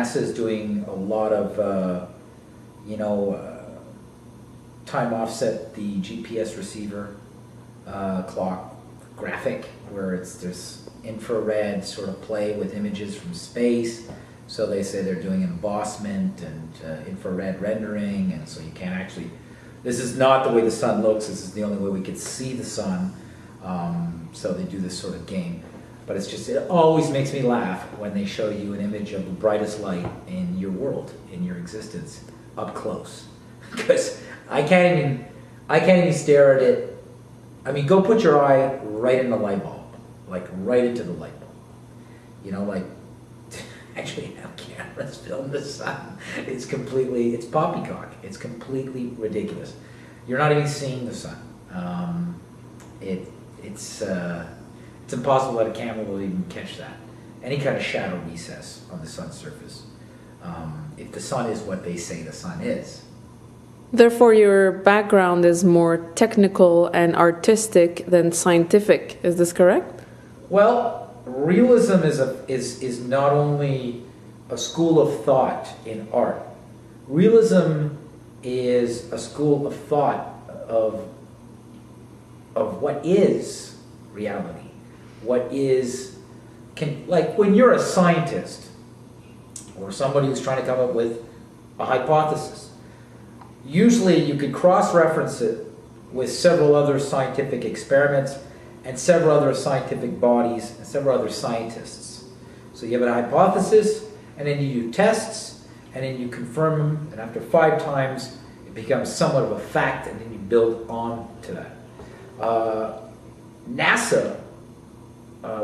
NASA is doing a lot of, you know, time offset the GPS receiver clock graphic, where it's this infrared sort of play with images from space. So they say they're doing embossment and infrared rendering, and so you can't actually, this is not the way the sun looks, this is the only way we could see the sun. So they do this sort of game. But it's just, it always makes me laugh when they show you an image of the brightest light in your world, in your existence, up close. Because I can't even stare at it. I mean, go put your eye right in the light bulb, like right into the light bulb. You know, like, actually have cameras film the sun. It's completely, it's poppycock. It's completely ridiculous. You're not even seeing the sun. It's impossible that a camera will even catch that. Any kind of shadow recess on the sun's surface. If the sun is what they say the sun is. Therefore, your background is more technical and artistic than scientific. Is this correct? Well, realism is not only a school of thought in art. Realism is a school of thought of what is reality. What is, like when you're a scientist or somebody who's trying to come up with a hypothesis, usually you could cross-reference it with several other scientific experiments and several other scientific bodies and several other scientists. So you have a hypothesis, and then you do tests, and then you confirm them, and after 5 times it becomes somewhat of a fact, and then you build on to that. NASA,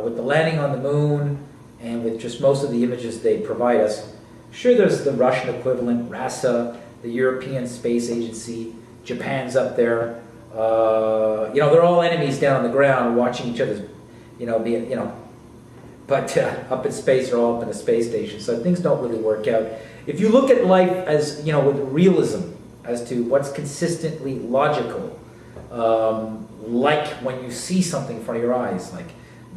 with the landing on the moon and with just most of the images they provide us, sure, there's the Russian equivalent, RASA, the European Space Agency, Japan's up there. You know, they're all enemies down on the ground watching each other's, but up in space, they're all up in a space station, so things don't really work out. If you look at life as, you know, with realism as to what's consistently logical, like when you see something in front of your eyes, like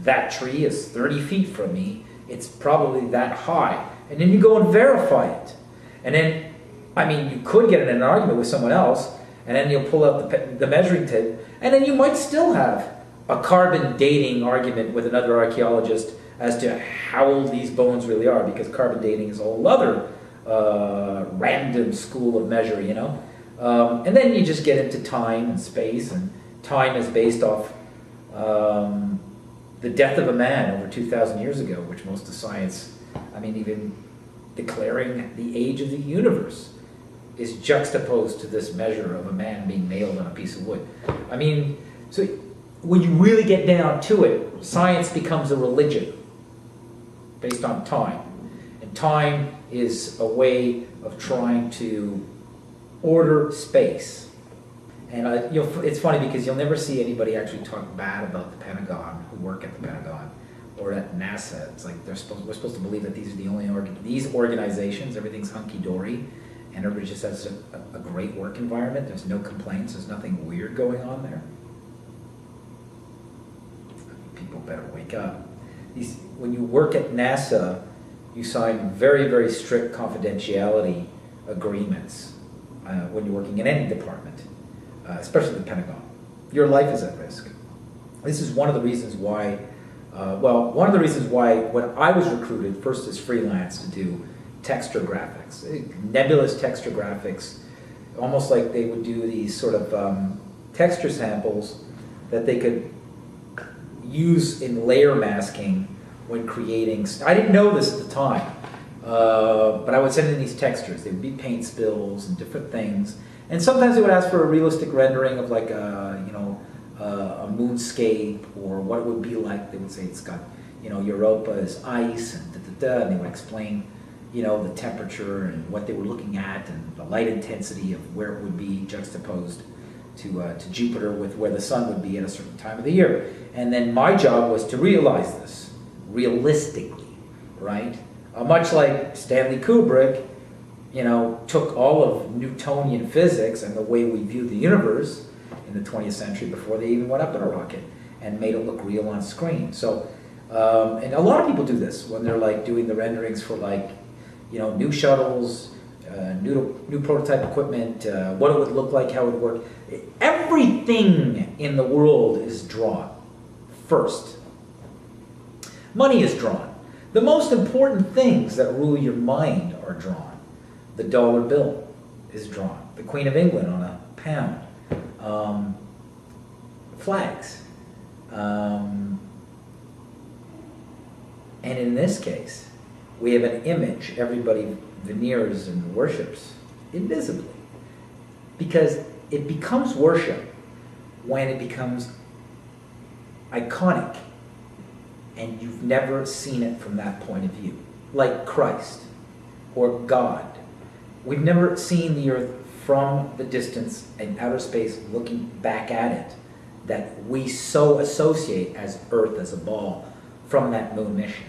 that tree is 30 feet from me, it's probably that high, and then you go and verify it. And then, I mean, you could get in an argument with someone else, and then you'll pull out the measuring tape, and then you might still have a carbon dating argument with another archaeologist as to how old these bones really are, because carbon dating is a whole other random school of measure, you know. And then you just get into time and space, and time is based off the death of a man over 2,000 years ago, which most of science, I mean, even declaring the age of the universe is juxtaposed to this measure of a man being nailed on a piece of wood. I mean, so when you really get down to it, science becomes a religion based on time. And time is a way of trying to order space. And it's funny because you'll never see anybody actually talk bad about the Pentagon, who work at the Pentagon, or at NASA. It's like we're supposed to believe that these are the only these organizations, everything's hunky-dory, and everybody just has a great work environment. There's no complaints, there's nothing weird going on there. People better wake up. When you work at NASA, you sign very, very strict confidentiality agreements when you're working in any department, especially the Pentagon. Your life is at risk. This is one of the reasons why, one of the reasons why when I was recruited, first as freelance to do texture graphics, nebulous texture graphics, almost like they would do these sort of texture samples that they could use in layer masking when creating. I didn't know this at the time, but I would send in these textures. They would be paint spills and different things, and sometimes they would ask for a realistic rendering of like a moonscape or what it would be like. They would say it's got, Europa is ice and and they would explain, the temperature and what they were looking at and the light intensity of where it would be juxtaposed to Jupiter with where the sun would be at a certain time of the year. And then my job was to realize this realistically, right? Much like Stanley Kubrick, took all of Newtonian physics and the way we view the universe in the 20th century before they even went up in a rocket and made it look real on screen. So, and a lot of people do this when they're like doing the renderings for like, new shuttles, new prototype equipment, what it would look like, how it would work. Everything in the world is drawn first. Money is drawn. The most important things that rule your mind are drawn. The dollar bill is drawn. The Queen of England on a pound. Flags. And in this case, we have an image everybody veneers and worships invisibly. Because it becomes worship when it becomes iconic and you've never seen it from that point of view. Like Christ or God. We've never seen the earth from the distance in outer space looking back at it that we so associate as Earth as a ball from that moon mission.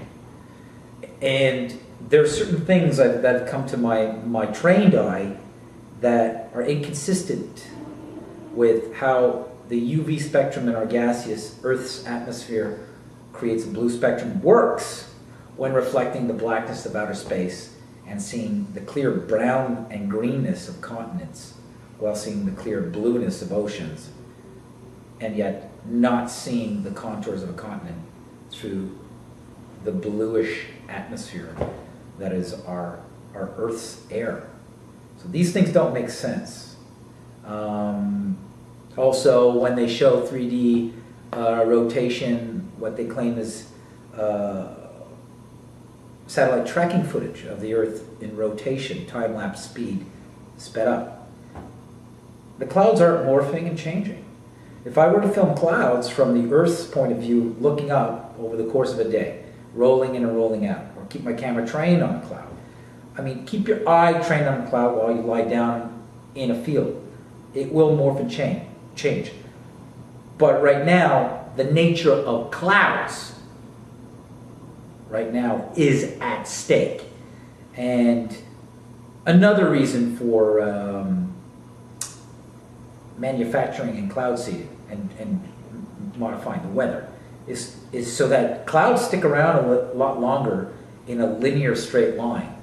And there are certain things that have come to my trained eye that are inconsistent with how the UV spectrum in our gaseous Earth's atmosphere creates a blue spectrum works when reflecting the blackness of outer space and seeing the clear brown and greenness of continents while seeing the clear blueness of oceans, and yet not seeing the contours of a continent through the bluish atmosphere that is our Earth's air. So these things don't make sense. Also, when they show 3D rotation, what they claim is satellite tracking footage of the Earth in rotation, time-lapse speed, sped up. The clouds aren't morphing and changing. If I were to film clouds from the Earth's point of view, looking up over the course of a day, rolling in and rolling out, or keep my camera trained on a cloud. I mean, keep your eye trained on a cloud while you lie down in a field. It will morph and change. But right now, the nature of clouds right now is at stake. And another reason for manufacturing and cloud seeding and modifying the weather is so that clouds stick around a lot longer in a linear straight line.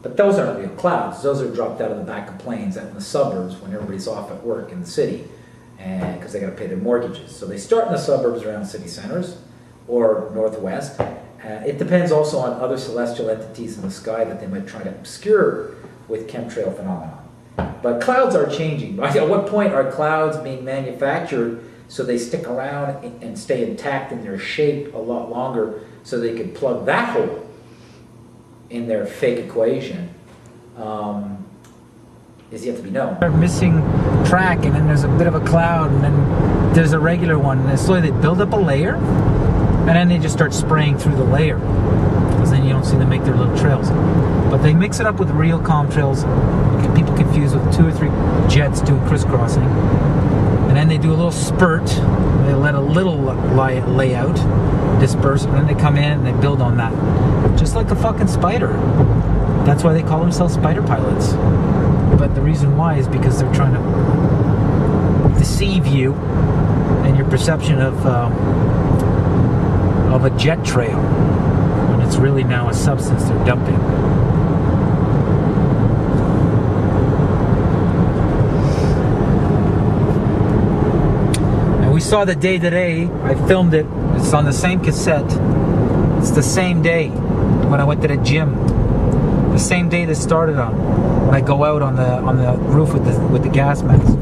But those aren't real clouds. Those are dropped out of the back of planes out in the suburbs when everybody's off at work in the city, and because they got to pay their mortgages. So they start in the suburbs around city centers or northwest. It depends also on other celestial entities in the sky that they might try to obscure with chemtrail phenomenon. But clouds are changing. At what point are clouds being manufactured so they stick around and stay intact in their shape a lot longer so they can plug that hole in their fake equation is yet to be known. They're missing track, and then there's a bit of a cloud, and then there's a regular one, and slowly they build up a layer, and then they just start spraying through the layer, because then you don't see them make their little trails. But they mix it up with real contrails, get people confused with 2 or 3 jets doing crisscrossing, and then they do a little spurt, they let a little layout disperse, and then they come in and they build on that. Just like a fucking spider. That's why they call themselves spider pilots. But the reason why is because they're trying to deceive you and your perception of a jet trail, when it's really now a substance they're dumping. And we saw the day today. I filmed it. It's on the same cassette. It's the same day when I went to the gym. The same day this started on. When I go out on the roof with the gas mask.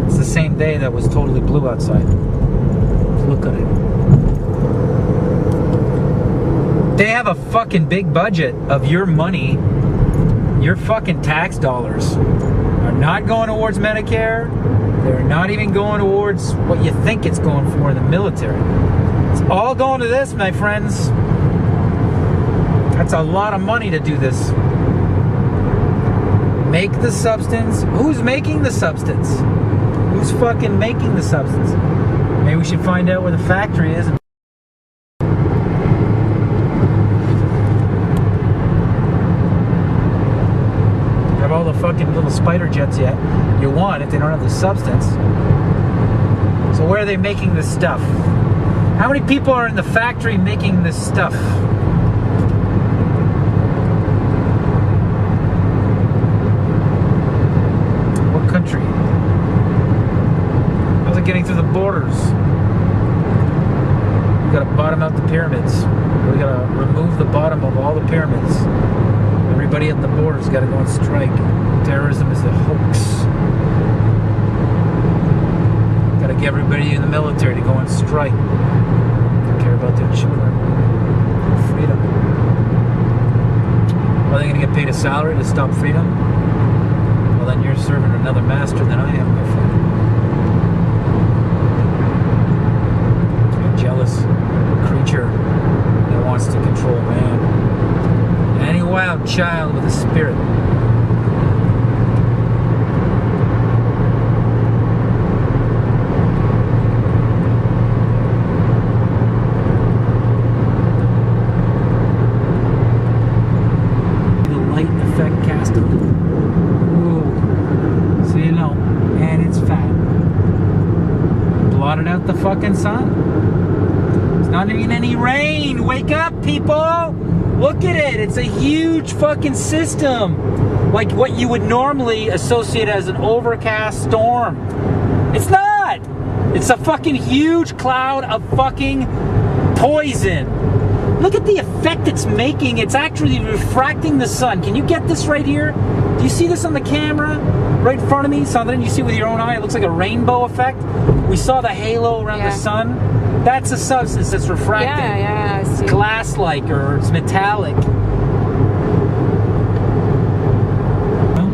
It's the same day that was totally blue outside. Look at it. They have a fucking big budget of your money. Your fucking tax dollars are not going towards Medicare. They're not even going towards what you think it's going for in the military. It's all going to this, my friends. That's a lot of money to do this. Make the substance. Who's making the substance? Who's fucking making the substance? Maybe we should find out where the factory is. Have all the fucking little spider jets yet you want if they don't have the substance. So where are they making this stuff? How many people are in the factory making this stuff? through the borders. We gotta bottom out the pyramids. We gotta remove the bottom of all the pyramids. Everybody at the borders gotta go on strike. Terrorism is a hoax. Gotta get everybody in the military to go on strike. They care about their children. Freedom. Are they gonna get paid a salary to stop freedom? Well, then you're serving another master than I am, my friend. A jealous creature that wants to control man. Any wild child with a spirit. The light effect cast of ooh. So you know, and it's fat. Blotted out the fucking sun. It's not even any rain. Wake up, people! Look at it. It's a huge fucking system. Like what you would normally associate as an overcast storm. It's not. It's a fucking huge cloud of fucking poison. Look at the effect it's making. It's actually refracting the sun. Can you get this right here? Do you see this on the camera? Right in front of me? Something you see with your own eye. It looks like a rainbow effect. We saw the halo around the sun. That's a substance that's refracting. Yeah, I see. Glass-like, or it's metallic. Well,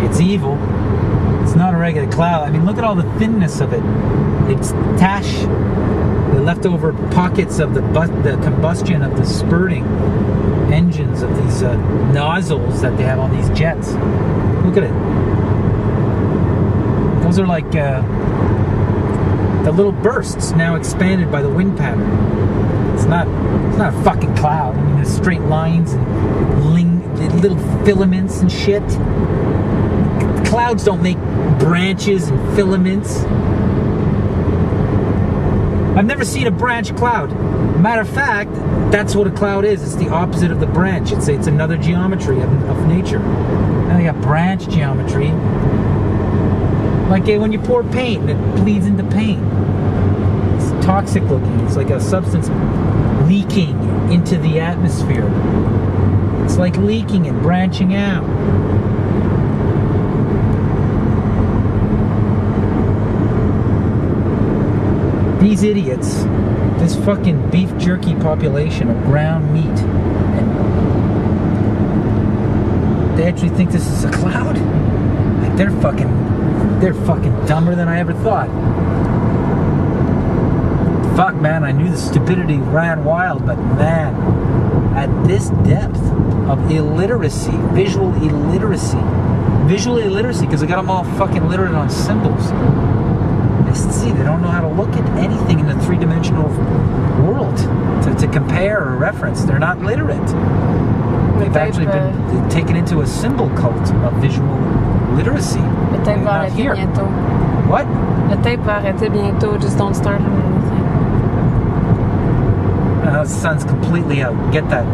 it's evil. It's not a regular cloud. I mean, look at all the thinness of it. It's tash. The leftover pockets of the combustion of the spurting engines of these nozzles that they have on these jets. Look at it. Those are like the little bursts now expanded by the wind pattern. It's not a fucking cloud. I mean, there's straight lines and little filaments and shit. Clouds don't make branches and filaments. I've never seen a branch cloud. Matter of fact, that's what a cloud is. It's the opposite of the branch. It's another geometry of nature. Now you got branch geometry. Like when you pour paint and it bleeds into paint. It's toxic looking. It's like a substance leaking into the atmosphere. It's like leaking and branching out. These idiots, this fucking beef jerky population of ground meat, and they actually think this is a cloud? Like they're fucking dumber than I ever thought. Fuck, man, I knew the stupidity ran wild, but man, at this depth of illiteracy, visual illiteracy, because I got them all fucking literate on symbols. See, they don't know how to look at anything in the three-dimensional world to compare or reference. They're not literate. They've actually been taken into a symbol cult of visual literacy. Le tape va arrêter bientôt. What? Le tape va arrêter bientôt. Just don't start on anything. The sun's completely out. Get that.